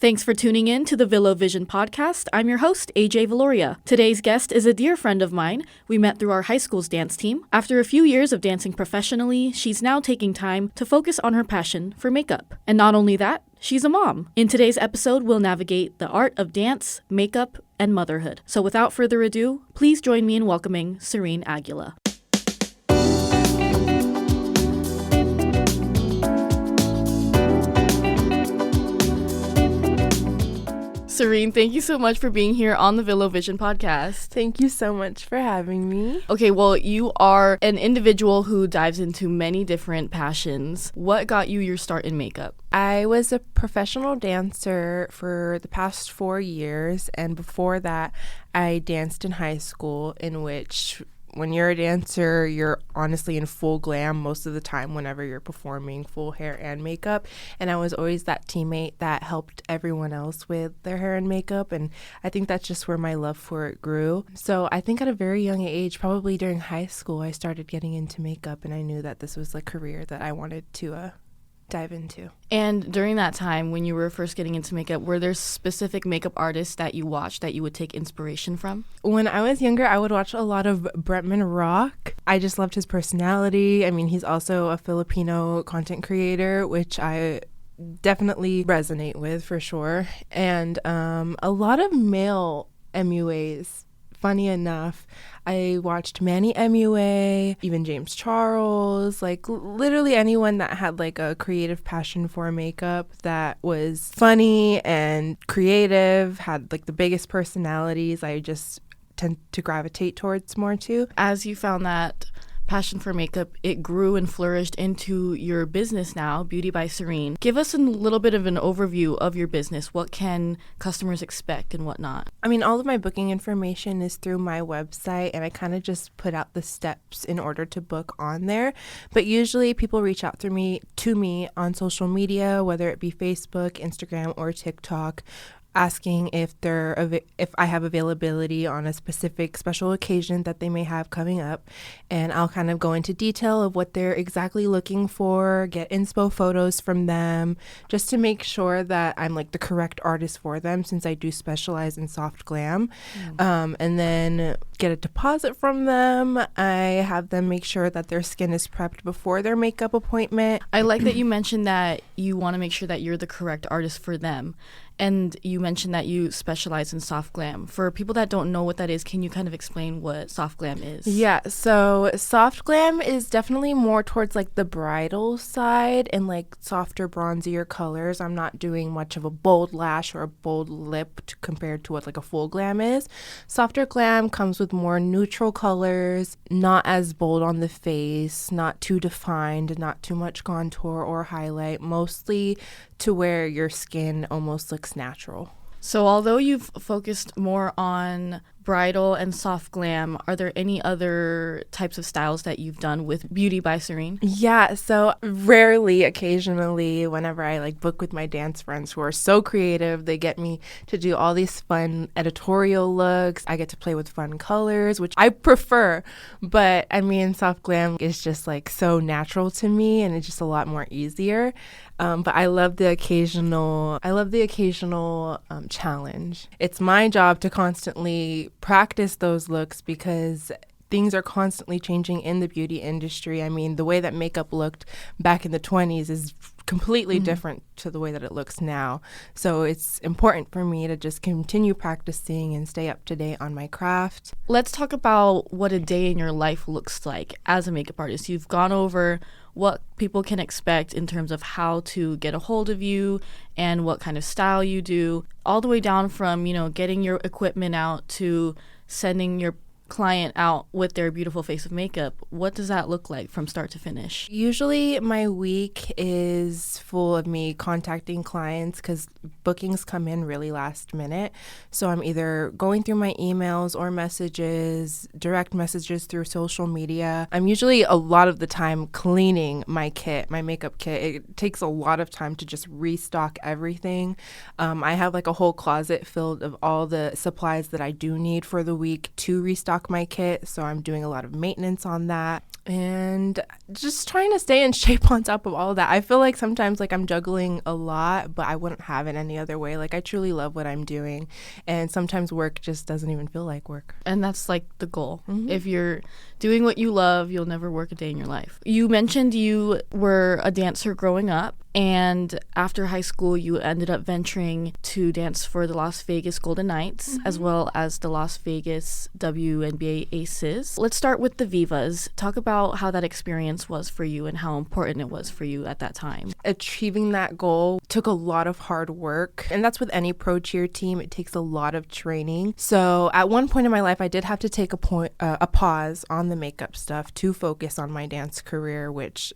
Thanks for tuning in to the Vilovision podcast. I'm your host, AJ-Leilani. Today's guest is a dear friend of mine. We met through our high school's dance team. After a few years of dancing professionally, she's now taking time to focus on her passion for makeup. And not only that, she's a mom. In today's episode, we'll navigate the art of dance, makeup, and motherhood. So without further ado, please join me in welcoming Seryne Aguila. Seryne, thank you so much for being here on the Vilovision podcast. Thank you so much for having me. Okay, well, you are an individual who dives into many different passions. What got you your start in makeup? I was a professional dancer for the past 4 years, and before that, I danced in high school, in which when you're a dancer, you're honestly in full glam most of the time whenever you're performing, full hair and makeup. And I was always that teammate that helped everyone else with their hair and makeup. And I think that's just where my love for it grew. So I think at a very young age, probably during high school, I started getting into makeup, and I knew that this was a career that I wanted to dive into. And during that time, when you were first getting into makeup, were there specific makeup artists that you watched that you would take inspiration from? When I was younger, I would watch a lot of Bretman Rock. I just loved his personality. I mean, he's also a Filipino content creator, which I definitely resonate with for sure. And a lot of male MUAs. Funny enough, I watched Manny MUA, even James Charles, like literally anyone that had like a creative passion for makeup that was funny and creative, had like the biggest personalities. I just tend to gravitate towards more too. As you found that passion for makeup, it grew and flourished into your business now, Beauty by Seryne. Give us a little bit of an overview of your business. What can customers expect and whatnot? I mean, all of my booking information is through my website, and I kind of just put out the steps in order to book on there. But usually people reach out to me on social media, whether it be Facebook, Instagram, or TikTok, asking if I have availability on a specific special occasion that they may have coming up. And I'll kind of go into detail of what they're exactly looking for, get inspo photos from them, just to make sure that I'm like the correct artist for them, since I do specialize in soft glam. And then get a deposit from them. I have them make sure that their skin is prepped before their makeup appointment. I like that you mentioned that you want to make sure that you're the correct artist for them. And you mentioned that you specialize in soft glam. For people that don't know what that is, can you kind of explain what soft glam is? Yeah, so soft glam is definitely more towards like the bridal side and like softer, bronzier colors. I'm not doing much of a bold lash or a bold lip compared to what like a full glam is. Softer glam comes with more neutral colors, not as bold on the face, not too defined, not too much contour or highlight, mostly to where your skin almost looks natural. So although you've focused more on bridal and soft glam, are there any other types of styles that you've done with Beauty by Seryne? Yeah, so rarely, occasionally, whenever I like book with my dance friends who are so creative, they get me to do all these fun editorial looks. I get to play with fun colors, which I prefer, but I mean, soft glam is just like so natural to me, and it's just a lot more easier. But I love the occasional challenge. It's my job to constantly practice those looks because things are constantly changing in the beauty industry. I mean, the way that makeup looked back in the 20s is completely different to the way that it looks now. So it's important for me to just continue practicing and stay up to date on my craft. Let's talk about what a day in your life looks like as a makeup artist. You've gone over what people can expect in terms of how to get a hold of you and what kind of style you do, all the way down from, getting your equipment out to sending your client out with their beautiful face of makeup. What does that look like from start to finish? Usually my week is full of me contacting clients because bookings come in really last minute. So I'm either going through my emails or messages, direct messages through social media. I'm usually a lot of the time cleaning my kit, my makeup kit. It takes a lot of time to just restock everything. I have like a whole closet filled of all the supplies that I do need for the week to restock my kit, so I'm doing a lot of maintenance on that. And just trying to stay in shape on top of all of that. I feel like sometimes like I'm juggling a lot, but I wouldn't have it any other way. Like I truly love what I'm doing. And sometimes work just doesn't even feel like work. And that's like the goal. If you're doing what you love, you'll never work a day in your life. You mentioned you were a dancer growing up. And after high school, you ended up venturing to dance for the Las Vegas Golden Knights, as well as the Las Vegas WNBA Aces. Let's start with the Vivas. Talk about how that experience was for you and how important it was for you at that time. Achieving that goal took a lot of hard work. And that's with any pro cheer team. It takes a lot of training. So at one point in my life, I did have to take a pause on the makeup stuff to focus on my dance career, which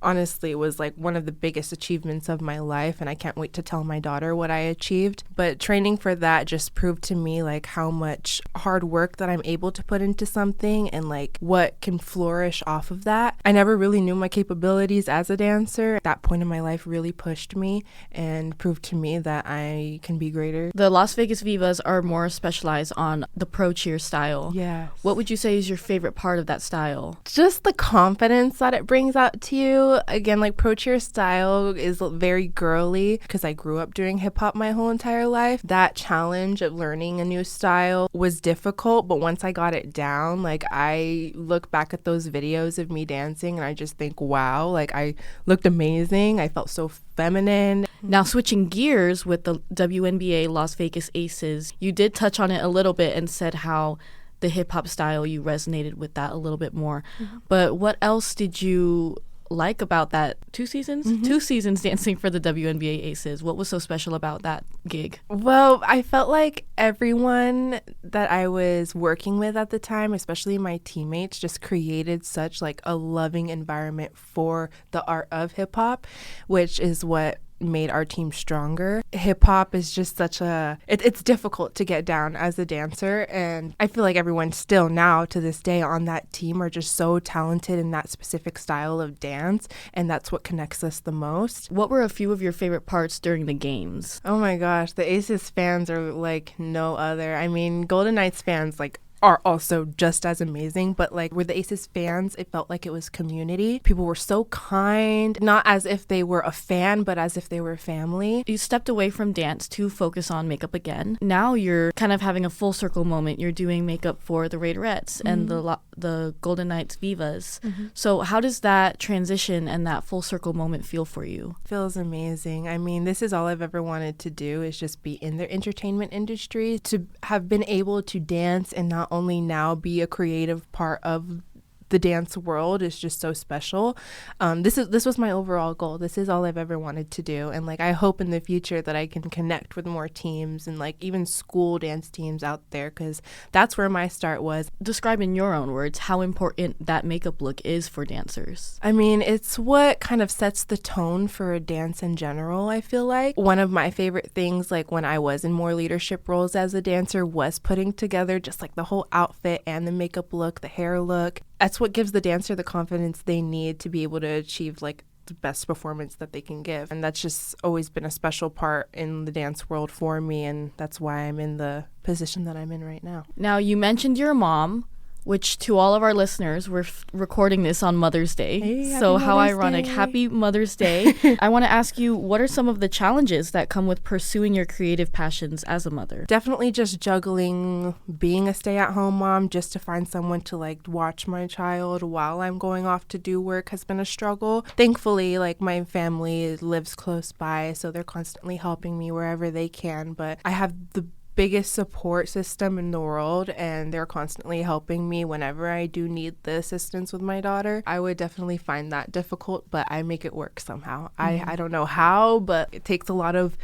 honestly was like one of the biggest achievements of my life, and I can't wait to tell my daughter what I achieved. But training for that just proved to me like how much hard work that I'm able to put into something and like what can flourish off of that. I never really knew my capabilities as a dancer. That point in my life really pushed me and proved to me that I can be greater. The Las Vegas Vivas are more specialized on the pro cheer style. Yes. What would you say is your favorite part of that style? Just the confidence that it brings out to you. Again, like pro cheer style is very girly because I grew up doing hip hop my whole entire life. That challenge of learning a new style was difficult, but once I got it down, like I look back at those videos of me dancing and I just think, wow, like I looked amazing. I felt so feminine. Now, switching gears with the WNBA Las Vegas Aces, you did touch on it a little bit and said how the hip hop style, you resonated with that a little bit more. But what else did you like about that 2 seasons? 2 seasons dancing for the WNBA Aces. What was so special about that gig? Well, I felt like everyone that I was working with at the time, especially my teammates, just created such like a loving environment for the art of hip hop, which is what made our team stronger. Hip hop is just such it's difficult to get down as a dancer, and I feel like everyone still now to this day on that team are just so talented in that specific style of dance, and that's what connects us the most. What were a few of your favorite parts during the games? Oh my gosh, the Aces fans are like no other. I mean, Golden Knights fans like are also just as amazing, but like with the Aces fans, it felt like it was community. People were so kind, not as if they were a fan, but as if they were family. You stepped away from dance to focus on makeup again. Now you're kind of having a full circle moment. You're doing makeup for the Raiderettes and the Golden Knights Vivas. So how does that transition and that full circle moment feel for you? Feels amazing. I mean, this is all I've ever wanted to do, is just be in the entertainment industry. To have been able to dance and not only now be a creative part of the dance world is just so special. This was my overall goal. This is all I've ever wanted to do, and like I hope in the future that I can connect with more teams and like even school dance teams out there, because that's where my start was. Describe in your own words how important that makeup look is for dancers. I mean, it's what kind of sets the tone for a dance in general. I feel like one of my favorite things, like when I was in more leadership roles as a dancer, was putting together just like the whole outfit and the makeup look, the hair look. That's what gives the dancer the confidence they need to be able to achieve like the best performance that they can give. And that's just always been a special part in the dance world for me, and that's why I'm in the position that I'm in right now. Now, you mentioned your mom, which to all of our listeners, we're recording this on Mother's Day. Hey, so how Mother's ironic. Day. Happy Mother's Day. I want to ask you, what are some of the challenges that come with pursuing your creative passions as a mother? Definitely just juggling being a stay-at-home mom just to find someone to like watch my child while I'm going off to do work has been a struggle. Thankfully, like my family lives close by, so they're constantly helping me wherever they can, but I have the biggest support system in the world, and they're constantly helping me whenever I do need the assistance with my daughter. I would definitely find that difficult, but I make it work somehow. I don't know how, but it takes a lot of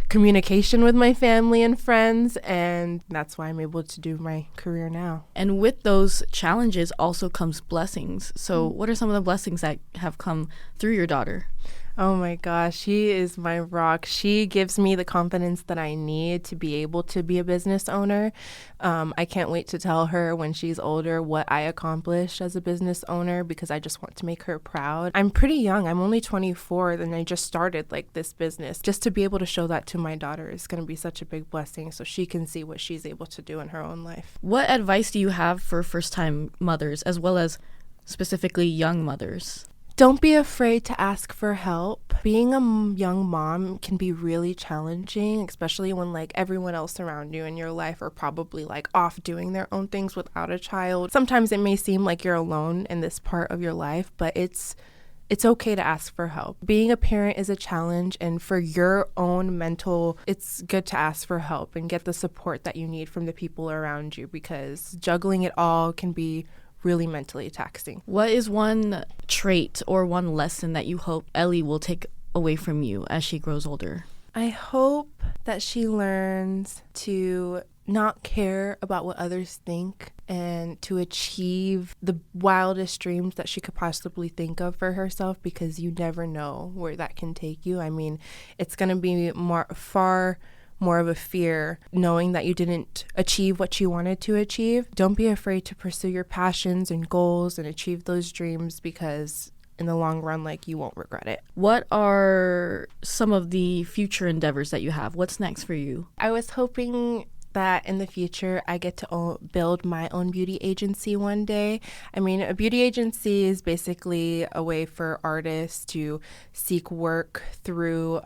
communication with my family and friends, and that's why I'm able to do my career now. And with those challenges also comes blessings. So what are some of the blessings that have come through your daughter? Oh my gosh, she is my rock. She gives me the confidence that I need to be able to be a business owner. I can't wait to tell her when she's older what I accomplished as a business owner, because I just want to make her proud. I'm pretty young. I'm only 24, and I just started like this business. Just to be able to show that to my daughter is going to be such a big blessing, so she can see what she's able to do in her own life. What advice do you have for first-time mothers, as well as specifically young mothers? Don't be afraid to ask for help. Being a young mom can be really challenging, especially when like everyone else around you in your life are probably like off doing their own things without a child. Sometimes it may seem like you're alone in this part of your life, but it's okay to ask for help. Being a parent is a challenge, and for your own mental, it's good to ask for help and get the support that you need from the people around you, because juggling it all can be really mentally taxing. What is one trait or one lesson that you hope Ellie will take away from you as she grows older? I hope that she learns to not care about what others think and to achieve the wildest dreams that she could possibly think of for herself, because you never know where that can take you. I mean, it's going to be far more of a fear knowing that you didn't achieve what you wanted to achieve. Don't be afraid to pursue your passions and goals and achieve those dreams, because in the long run, like, you won't regret it. What are some of the future endeavors that you have? What's next for you? I was hoping that in the future I get to build my own beauty agency one day. I mean, a beauty agency is basically a way for artists to seek work through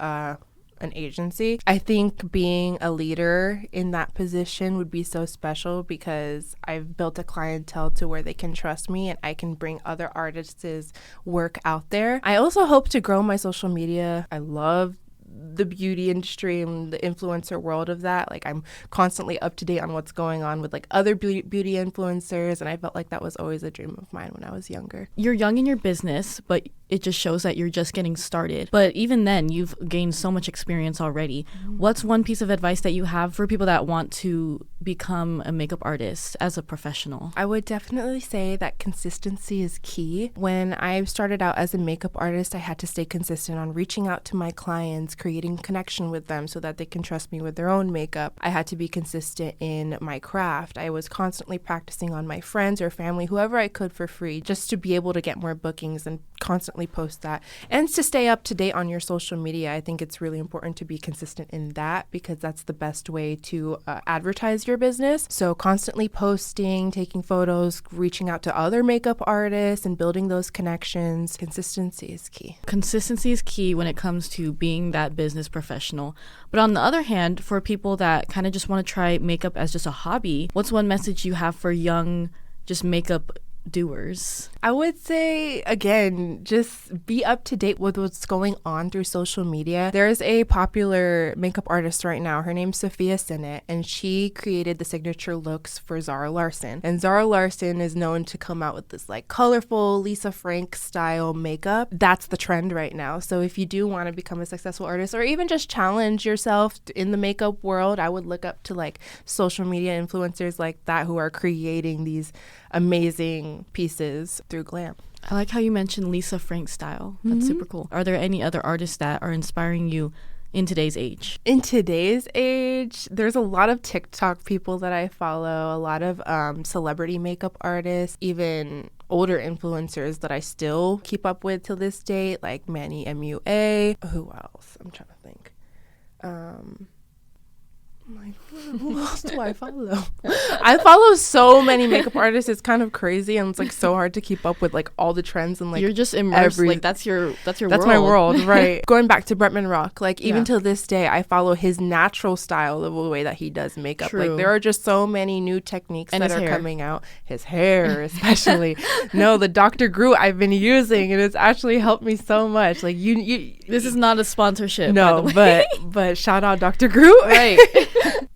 an agency. I think being a leader in that position would be so special, because I've built a clientele to where they can trust me and I can bring other artists' work out there. I also hope to grow my social media. I love the beauty industry and the influencer world of that. Like, I'm constantly up to date on what's going on with like other beauty influencers, and I felt like that was always a dream of mine when I was younger. You're young in your business, but it just shows that you're just getting started. But even then, you've gained so much experience already. What's one piece of advice that you have for people that want to become a makeup artist as a professional? I would definitely say that consistency is key. When I started out as a makeup artist, I had to stay consistent on reaching out to my clients, creating connection with them so that they can trust me with their own makeup. I had to be consistent in my craft. I was constantly practicing on my friends or family, whoever I could, for free, just to be able to get more bookings and constantly post that. And to stay up to date on your social media, I think it's really important to be consistent in that, because that's the best way to advertise your business. So constantly posting, taking photos, reaching out to other makeup artists and building those connections. Consistency is key. Consistency is key when it comes to being that business professional. But on the other hand, for people that kind of just want to try makeup as just a hobby, what's one message you have for young just makeup doers? I would say, again, just be up to date with what's going on through social media. There's a popular makeup artist right now. Her name's Seryne, and she created the signature looks for Zara Larsson. And Zara Larsson is known to come out with this like colorful Lisa Frank style makeup. That's the trend right now. So if you do want to become a successful artist, or even just challenge yourself in the makeup world, I would look up to like social media influencers like that who are creating these amazing pieces through glam. I like how you mentioned Lisa Frank style. That's super cool. Are there any other artists that are inspiring you in today's age? In today's age, there's a lot of TikTok people that I follow, a lot of celebrity makeup artists, even older influencers that I still keep up with till this day, like Manny MUA. Who else? I'm trying to think. Like, who else do I follow? I follow so many makeup artists. It's kind of crazy, and it's like so hard to keep up with like all the trends and like you're just immersed. Like that's your that's world. my world, right? Going back to Bretman Rock, like even till this day, I follow his natural style of the way that he does makeup. True. Like there are just so many new techniques and that are hair. coming out. His hair, especially. No, the Dr. Groot I've been using, and it's actually helped me so much. Like you. This is not a sponsorship. No, by the way. but shout out Dr. Groot. Right.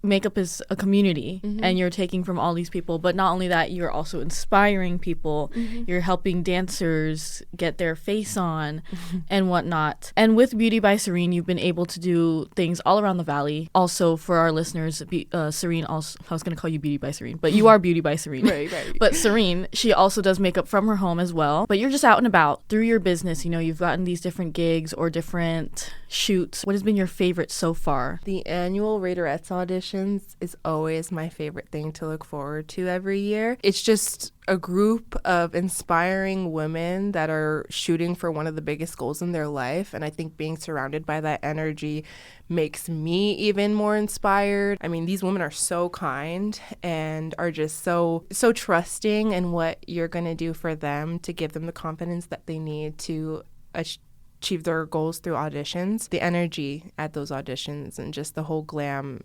Makeup is a community, and you're taking from all these people, but not only that, you're also inspiring people. You're helping dancers get their face on and whatnot. And with Beauty by Seryne, you've been able to do things all around the valley. Also, for our listeners, Seryne also, I was going to call you Beauty by Seryne, but you are Beauty by Seryne. Right. But Seryne, she also does makeup from her home as well. But you're just out and about through your business. You know, you've gotten these different gigs or different shoots. What has been your favorite so far? The annual Raiderettes audition auditions is always my favorite thing to look forward to every year. It's just a group of inspiring women that are shooting for one of the biggest goals in their life. And I think being surrounded by that energy makes me even more inspired. I mean, these women are so kind and are just so trusting in what you're going to do for them to give them the confidence that they need to achieve their goals through auditions. The energy at those auditions and just the whole glam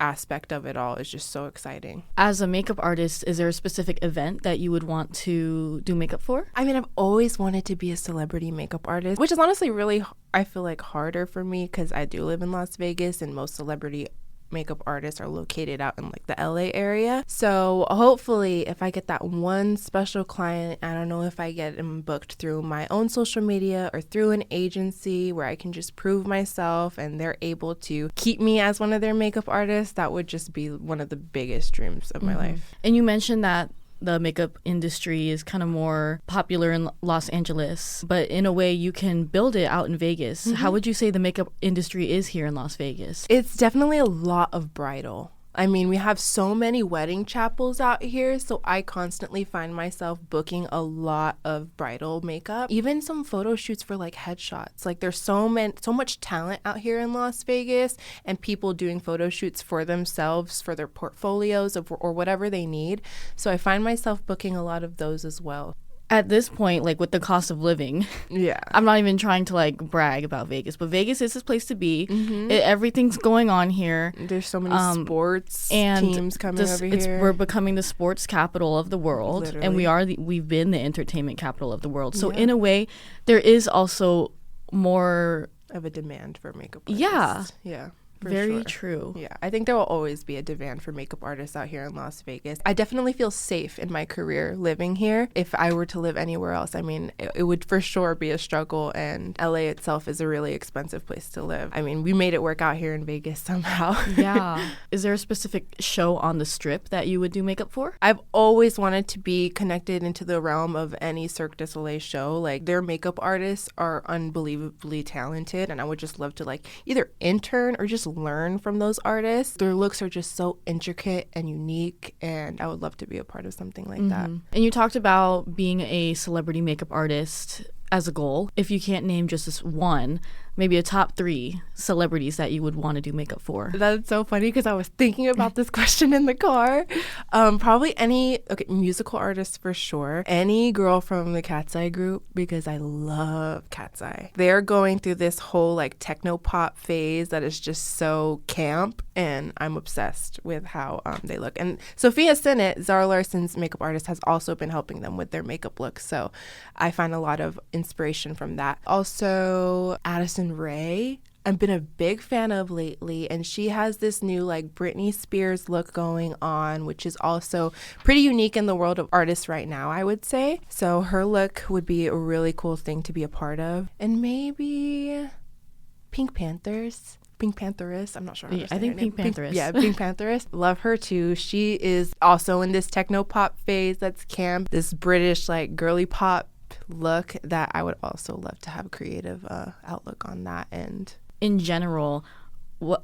aspect of it all is just so exciting. As a makeup artist, is there a specific event that you would want to do makeup for? I mean, I've always wanted to be a celebrity makeup artist, which is honestly really, I feel like, harder for me because I do live in Las Vegas and most celebrity makeup artists are located out in like the LA area. So hopefully if I get that one special client, I don't know if I get them booked through my own social media or through an agency where I can just prove myself and they're able to keep me as one of their makeup artists, that would just be one of the biggest dreams of my life. And you mentioned that the makeup industry is kind of more popular in Los Angeles, but in a way you can build it out in Vegas. How would you say the makeup industry is here in Las Vegas? It's definitely a lot of bridal. I mean, we have so many wedding chapels out here, so I constantly find myself booking a lot of bridal makeup, even some photo shoots for like headshots. Like there's so much talent out here in Las Vegas and people doing photo shoots for themselves, for their portfolios or whatever they need. So I find myself booking a lot of those as well. At this point, like with the cost of living, I'm not even trying to like brag about Vegas, but Vegas is this place to be. Everything's going on here. There's so many sports teams coming over here. We're becoming the sports capital of the world, Literally. and we've been the entertainment capital of the world. So in a way, there is also more of a demand for makeup artists. Yeah. Very true. Yeah, I think there will always be a demand for makeup artists out here in Las Vegas. I definitely feel safe in my career living here. If I were to live anywhere else, I mean, it would for sure be a struggle, and LA itself is a really expensive place to live. I mean, we made it work out here in Vegas somehow. Yeah. Is there a specific show on the Strip that you would do makeup for? I've always wanted to be connected into the realm of any Cirque du Soleil show. Like, their makeup artists are unbelievably talented, and I would just love to like either intern or just learn from those artists. Their looks are just so intricate and unique, and I would love to be a part of something like that. And you talked about being a celebrity makeup artist as a goal. If you can't name just this one, maybe a top 3 celebrities that you would want to do makeup for. That's so funny because I was thinking about this question in the car. Probably any musical artist for sure. Any girl from the Cat's Eye group because I love Cat's Eye. They're going through this whole like techno pop phase that is just so camp, and I'm obsessed with how they look. And Sophia Sinnott, Zara Larson's makeup artist, has also been helping them with their makeup looks. So I find a lot of inspiration from that. Also, Addison Rae, I've been a big fan of lately, and she has this new like Britney Spears look going on, which is also pretty unique in the world of artists right now, I would say. So her look would be a really cool thing to be a part of. And maybe Pink Pantheress, I'm not sure how to say I think her name. Pink Pantheress. Pink Pantheress. Love her too. She is also in this techno pop phase that's camp, this British like girly pop look that I would also love to have a creative outlook on that. And in general,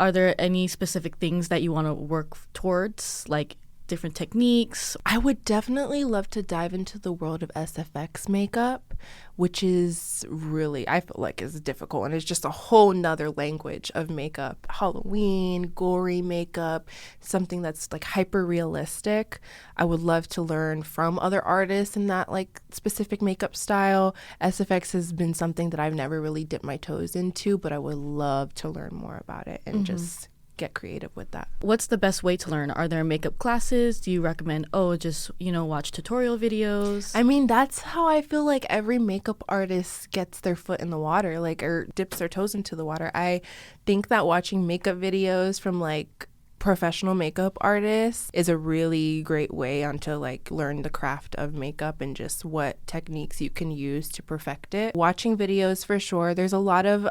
are there any specific things that you want to work towards, like different techniques? I would definitely love to dive into the world of SFX makeup, which is really, I feel like, is difficult, and it's just a whole nother language of makeup. Halloween, gory makeup, something that's like hyper realistic. I would love to learn from other artists in that like specific makeup style. SFX has been something that I've never really dipped my toes into, but I would love to learn more about it and just get creative with that. What's the best way to learn? Are there makeup classes? Do you recommend, just, watch tutorial videos? I mean, that's how I feel like every makeup artist gets their foot in the water, like, or dips their toes into the water. I think that watching makeup videos from like professional makeup artists is a really great way to like learn the craft of makeup and just what techniques you can use to perfect it. Watching videos for sure. There's a lot of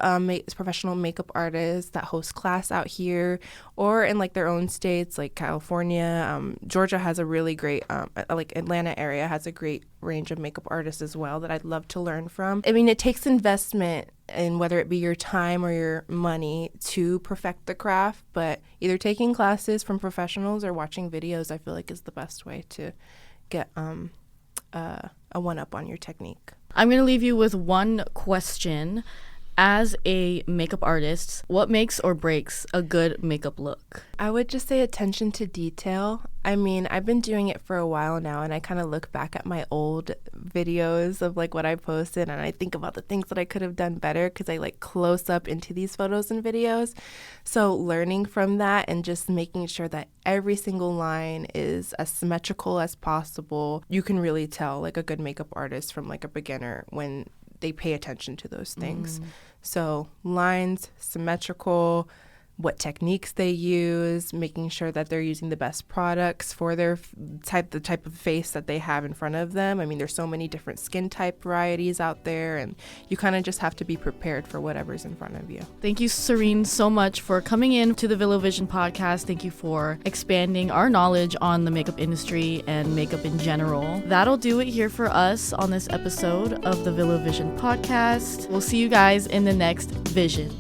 professional makeup artists that host class out here or in like their own states, like California. Georgia has a really great, like Atlanta area has a great range of makeup artists as well that I'd love to learn from. I mean, it takes investment and whether it be your time or your money to perfect the craft. But either taking classes from professionals or watching videos, I feel like is the best way to get a one-up on your technique. I'm going to leave you with one question. As a makeup artist, what makes or breaks a good makeup look? I would just say attention to detail. I mean, I've been doing it for a while now, and I kind of look back at my old videos of like what I posted, and I think about the things that I could have done better because I like close up into these photos and videos. So learning from that and just making sure that every single line is as symmetrical as possible. You can really tell like a good makeup artist from like a beginner when they pay attention to those things. So lines, symmetrical, what techniques they use, making sure that they're using the best products for their the type of face that they have in front of them. I mean, there's so many different skin type varieties out there, and you kind of just have to be prepared for whatever's in front of you. Thank you, Seryne, so much for coming in to the Vilovision podcast. Thank you for expanding our knowledge on the makeup industry and makeup in general. That'll do it here for us on this episode of the Vilovision podcast. We'll see you guys in the next vision.